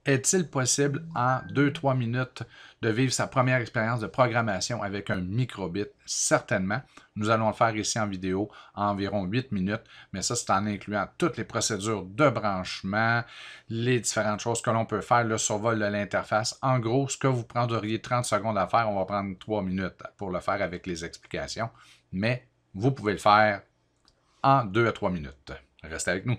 Est-il possible en 2-3 minutes de vivre sa première expérience de programmation avec un microbit? Certainement. Nous allons le faire ici en vidéo en environ 8 minutes, mais ça, c'est en incluant toutes les procédures de branchement, les différentes choses que l'on peut faire, le survol de l'interface. En gros, ce que vous prendriez 30 secondes à faire, on va prendre 3 minutes pour le faire avec les explications, mais vous pouvez le faire en 2 à 3 minutes. Restez avec nous.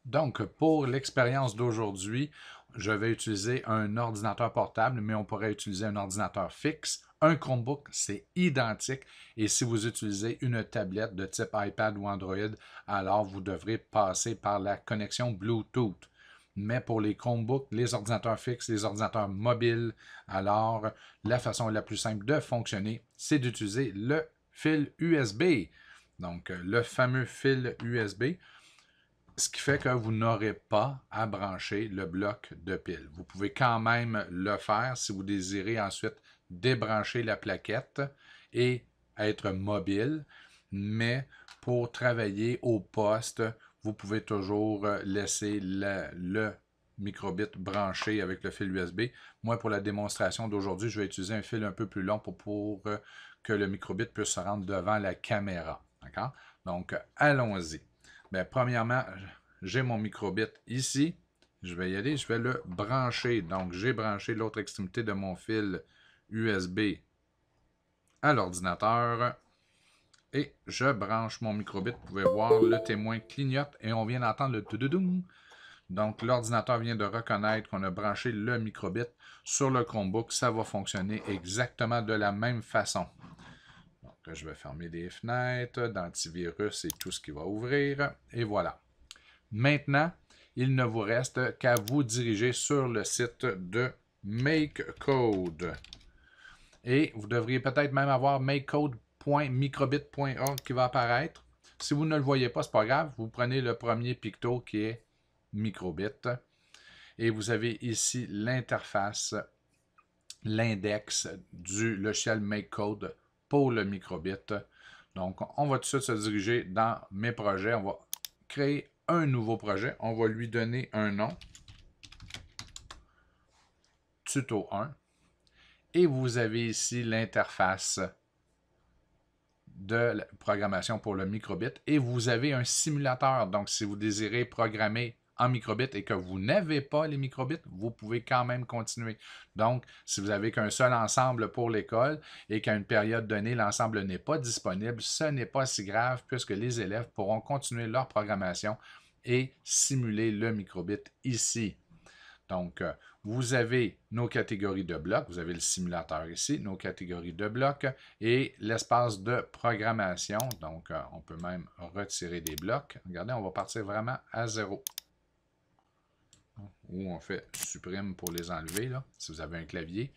Donc, pour l'expérience d'aujourd'hui, je vais utiliser un ordinateur portable, mais on pourrait utiliser un ordinateur fixe. Un Chromebook, c'est identique. Et si vous utilisez une tablette de type iPad ou Android, alors vous devrez passer par la connexion Bluetooth. Mais pour les Chromebooks, les ordinateurs fixes, les ordinateurs mobiles, alors la façon la plus simple de fonctionner, c'est d'utiliser le fil USB. Donc, le fameux fil USB. Ce qui fait que vous n'aurez pas à brancher le bloc de pile. Vous pouvez quand même le faire si vous désirez ensuite débrancher la plaquette et être mobile, mais pour travailler au poste, vous pouvez toujours laisser le microbit branché avec le fil USB. Moi, pour la démonstration d'aujourd'hui, je vais utiliser un fil un peu plus long pour que le microbit puisse se rendre devant la caméra. D'accord? Donc, allons-y. Bien, premièrement, j'ai mon microbit ici. Je vais y aller, je vais le brancher. Donc, j'ai branché l'autre extrémité de mon fil USB à l'ordinateur. Et je branche mon microbit. Vous pouvez voir, le témoin clignote et on vient d'entendre le tudoudoum. Donc, l'ordinateur vient de reconnaître qu'on a branché le microbit sur le Chromebook. Ça va fonctionner exactement de la même façon. Donc, je vais fermer les fenêtres, d'antivirus et tout ce qui va ouvrir. Et voilà. Maintenant, il ne vous reste qu'à vous diriger sur le site de MakeCode. Et vous devriez peut-être même avoir makecode.microbit.org qui va apparaître. Si vous ne le voyez pas, ce n'est pas grave. Vous prenez le premier picto qui est microbit. Et vous avez ici l'interface, l'index du logiciel MakeCode pour le microbit. Donc, on va tout de suite se diriger dans mes projets. On va créer un nouveau projet. On va lui donner un nom. Tuto 1. Et vous avez ici l'interface de la programmation pour le microbit. Et vous avez un simulateur. Donc, si vous désirez programmer en microbit et que vous n'avez pas les microbits, vous pouvez quand même continuer. Donc, si vous n'avez qu'un seul ensemble pour l'école et qu'à une période donnée, l'ensemble n'est pas disponible, ce n'est pas si grave puisque les élèves pourront continuer leur programmation et simuler le microbit ici. Donc, vous avez nos catégories de blocs, vous avez le simulateur ici, nos catégories de blocs et l'espace de programmation. Donc, on peut même retirer des blocs. Regardez, on va partir vraiment à 0. Ou on fait supprime pour les enlever, là, si vous avez un clavier.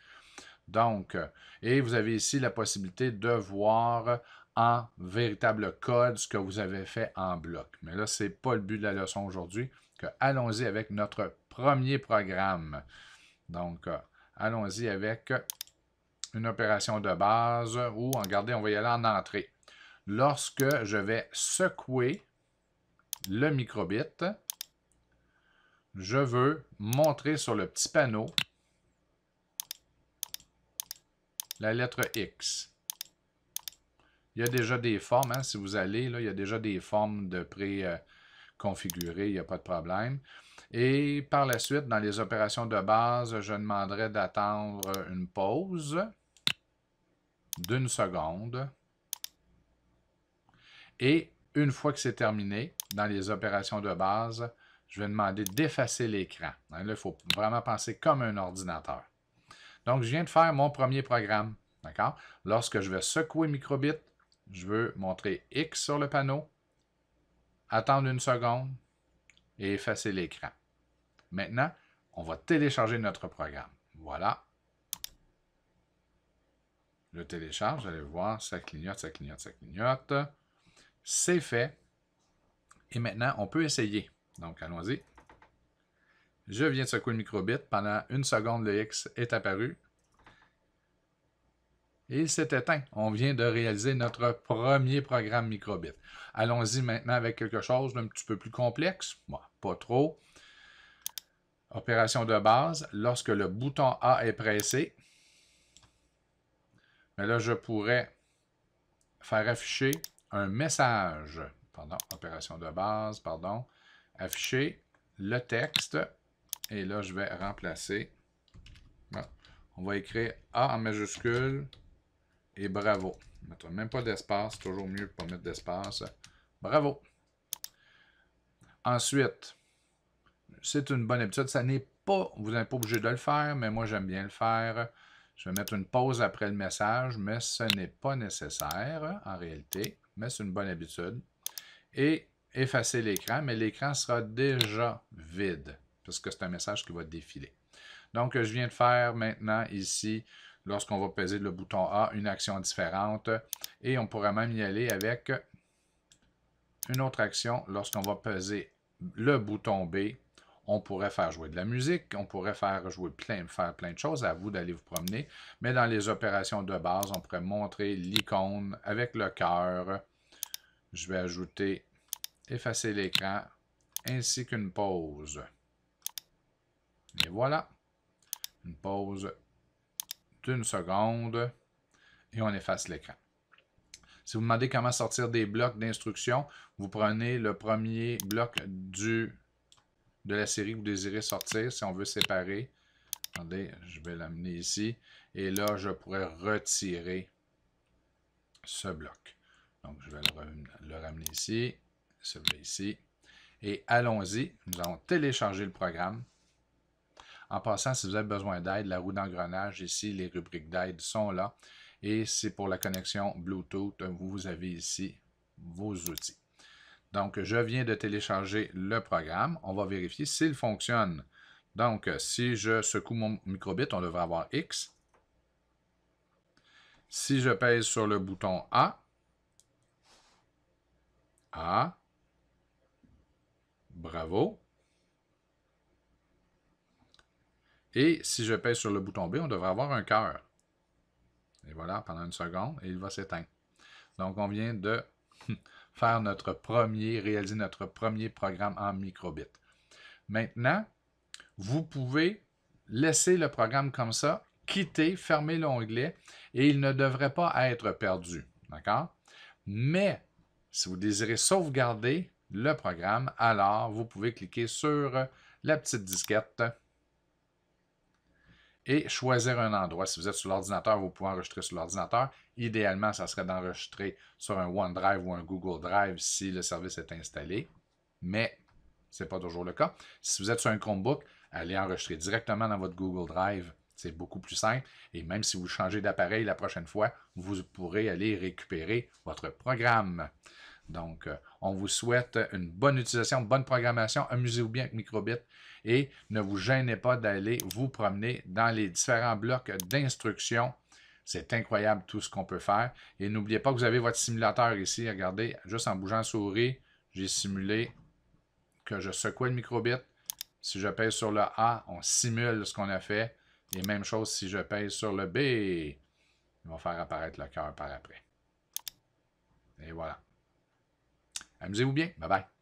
Donc, et vous avez ici la possibilité de voir en véritable code ce que vous avez fait en bloc. Mais là, ce n'est pas le but de la leçon aujourd'hui. Allons-y avec notre premier programme. Donc, allons-y avec une opération de base où, regardez, on va y aller en entrée. Lorsque je vais secouer le microbit, je veux montrer sur le petit panneau la lettre X. Il y a déjà des formes, hein, si vous allez, là, il y a déjà des formes de pré-configurées, il n'y a pas de problème. Et par la suite, dans les opérations de base, je demanderai d'attendre une pause d'1 seconde. Et une fois que c'est terminé, dans les opérations de base, je vais demander d'effacer l'écran. Là, il faut vraiment penser comme un ordinateur. Donc, je viens de faire mon premier programme. D'accord? Lorsque je vais secouer microbit, je veux montrer X sur le panneau, attendre 1 seconde et effacer l'écran. Maintenant, on va télécharger notre programme. Voilà. Je télécharge, vous allez voir, ça clignote, ça clignote, ça clignote. C'est fait. Et maintenant, on peut essayer. Donc, allons-y. Je viens de secouer le microbit. Pendant 1 seconde, le X est apparu. Et il s'est éteint. On vient de réaliser notre premier programme microbit. Allons-y maintenant avec quelque chose d'un petit peu plus complexe. Bon, pas trop. Opération de base. Lorsque le bouton A est pressé, mais là, je pourrais faire afficher un message. Pardon, opération de base, pardon. Afficher le texte. Et là, je vais remplacer. Bon, on va écrire A en majuscule et bravo. On ne mettra même pas d'espace. Toujours mieux de ne pas mettre d'espace. Bravo. Ensuite, c'est une bonne habitude. Ça n'est pas, vous n'êtes pas obligé de le faire, mais moi, j'aime bien le faire. Je vais mettre une pause après le message, mais ce n'est pas nécessaire en réalité, mais c'est une bonne habitude. Et effacer l'écran, mais l'écran sera déjà vide, parce que c'est un message qui va défiler. Donc, je viens de faire maintenant ici, lorsqu'on va peser le bouton A, une action différente. Et on pourrait même y aller avec une autre action lorsqu'on va peser le bouton B. On pourrait faire jouer de la musique, on pourrait faire plein de choses, à vous d'aller vous promener. Mais dans les opérations de base, on pourrait montrer l'icône avec le cœur. Je vais ajouter effacer l'écran ainsi qu'une pause. Et voilà, une pause d'1 seconde et on efface l'écran. Si vous demandez comment sortir des blocs d'instructions, vous prenez le premier bloc de la série que vous désirez sortir. Si on veut séparer, attendez, je vais l'amener ici. Et là, je pourrais retirer ce bloc. Donc, je vais le ramener ici, celui-là ici. Et allons-y, nous allons télécharger le programme. En passant, si vous avez besoin d'aide, la roue d'engrenage ici, les rubriques d'aide sont là. Et c'est pour la connexion Bluetooth, vous avez ici vos outils. Donc, je viens de télécharger le programme. On va vérifier s'il fonctionne. Donc, si je secoue mon microbit, on devrait avoir X. Si je pèse sur le bouton A, bravo. Et si je pèse sur le bouton B, on devrait avoir un cœur. Et voilà, pendant 1 seconde, et il va s'éteindre. Donc, on vient de faire réaliser notre premier programme en microbit. Maintenant, vous pouvez laisser le programme comme ça, quitter, fermer l'onglet, et il ne devrait pas être perdu. D'accord? Mais, si vous désirez sauvegarder le programme, alors vous pouvez cliquer sur la petite disquette et choisir un endroit. Si vous êtes sur l'ordinateur, vous pouvez enregistrer sur l'ordinateur. Idéalement, ça serait d'enregistrer sur un OneDrive ou un Google Drive si le service est installé. Mais ce n'est pas toujours le cas. Si vous êtes sur un Chromebook, allez enregistrer directement dans votre Google Drive. C'est beaucoup plus simple. Et même si vous changez d'appareil la prochaine fois, vous pourrez aller récupérer votre programme. Donc, on vous souhaite une bonne utilisation, une bonne programmation. Amusez-vous bien avec Microbit et ne vous gênez pas d'aller vous promener dans les différents blocs d'instructions. C'est incroyable tout ce qu'on peut faire. Et n'oubliez pas que vous avez votre simulateur ici. Regardez, juste en bougeant la souris, j'ai simulé que je secouais le microbit. Si je pèse sur le A, on simule ce qu'on a fait. Et même chose si je pèse sur le B, il va faire apparaître le cœur par après. Et voilà. Amusez-vous bien. Bye bye.